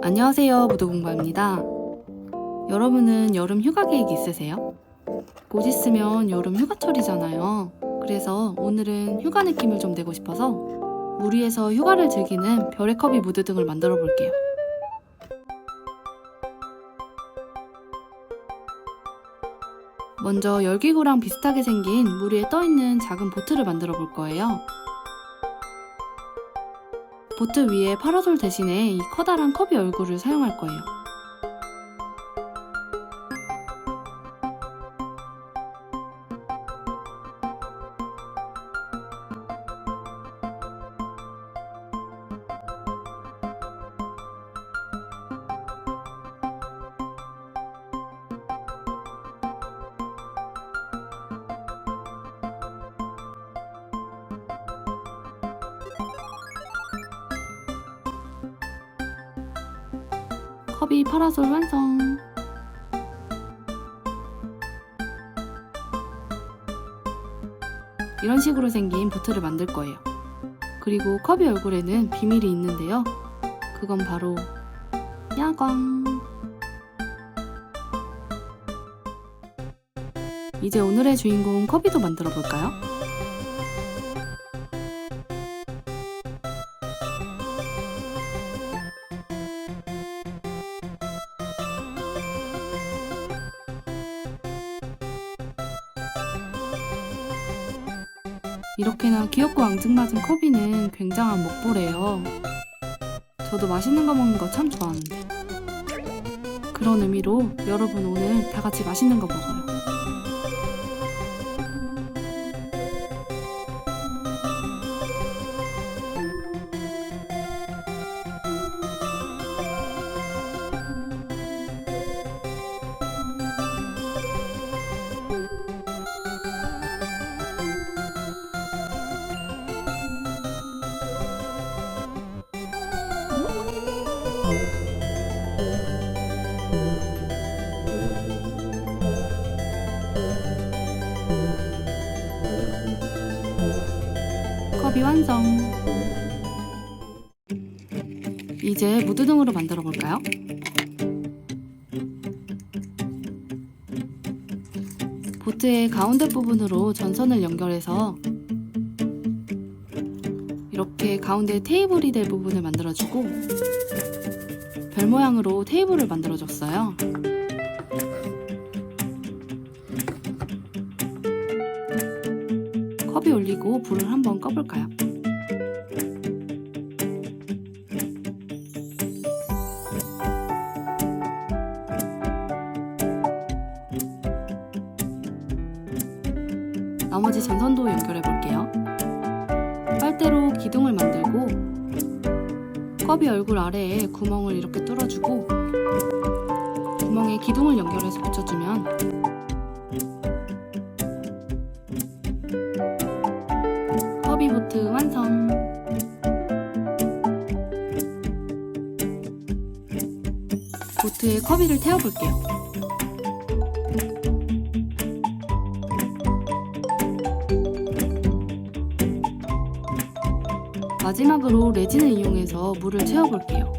안녕하세요, 무도공부입니다. 여러분은 여름 휴가 계획 있으세요? 곧 있으면 여름 휴가철이잖아요. 그래서 오늘은 휴가 느낌을 좀 내고 싶어서 물 위에서 휴가를 즐기는 별의 컵이 무드 등을 만들어 볼게요. 먼저 열기구랑 비슷하게 생긴 물 위에 떠있는 작은 보트를 만들어 볼 거예요. 보트 위에 파라솔 대신에 이 커다란 컵의 얼굴을 사용할 거예요. 컵이 파라솔 완성! 이런 식으로 생긴 보트를 만들 거예요. 그리고 컵의 얼굴에는 비밀이 있는데요. 그건 바로 야광! 이제 오늘의 주인공 컵이도 만들어 볼까요? 이렇게나 귀엽고 앙증맞은 커비는 굉장한 먹보래요. 저도 맛있는 거 먹는 거 참 좋아하는데. 그런 의미로 여러분 오늘 다 같이 맛있는 거 먹어요. 컵이 완성! 이제 무드 등으로 만들어 볼까요? 보트의 가운데 부분으로 전선을 연결해서 이렇게 가운데 테이블이 될 부분을 만들어주고 별 모양으로 테이블을 만들어줬어요. 컵이 올리고 불을 한번 꺼볼까요? 나머지 전선도 연결해 볼게요. 빨대로 기둥을 만들고 컵이 얼굴 아래에 구멍을 이렇게 뚫어주고 구멍에 기둥을 연결해서 붙여주면 컵이 보트 완성! 보트에 컵이를 태워볼게요. 마지막으로 레진을 이용해서 물을 채워볼게요.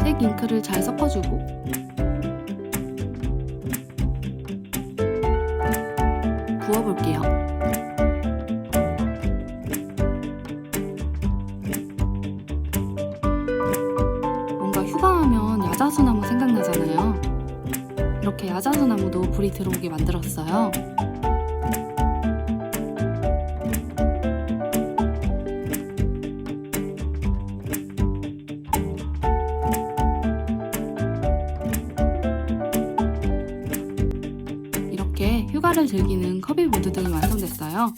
색 잉크를 잘 섞어주고 부어볼게요. 뭔가 휴가하면 야자수나무 생각나잖아요. 이렇게 야자수나무도 불이 들어오게 만들었어요. 이렇게 휴가를 즐기는 컵이 무드 등이 완성됐어요.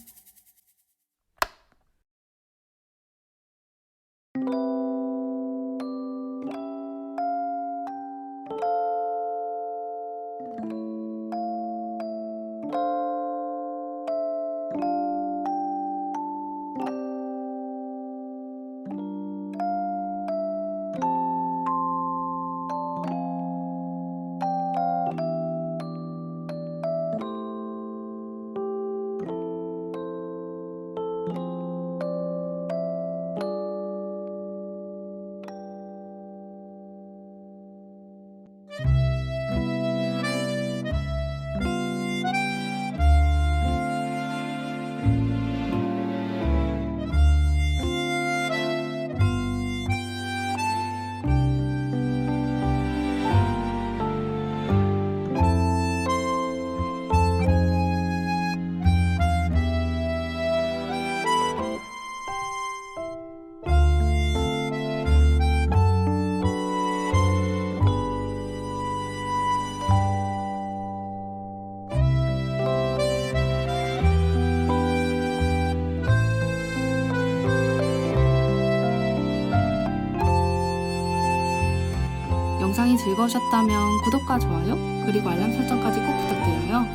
영상이 즐거우셨다면 구독과 좋아요, 그리고 알람 설정까지 꼭 부탁드려요.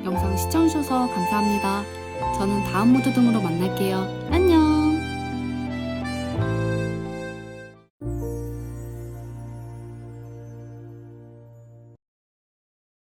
영상 시청해주셔서 감사합니다. 저는 다음 무드 등으로 만날게요.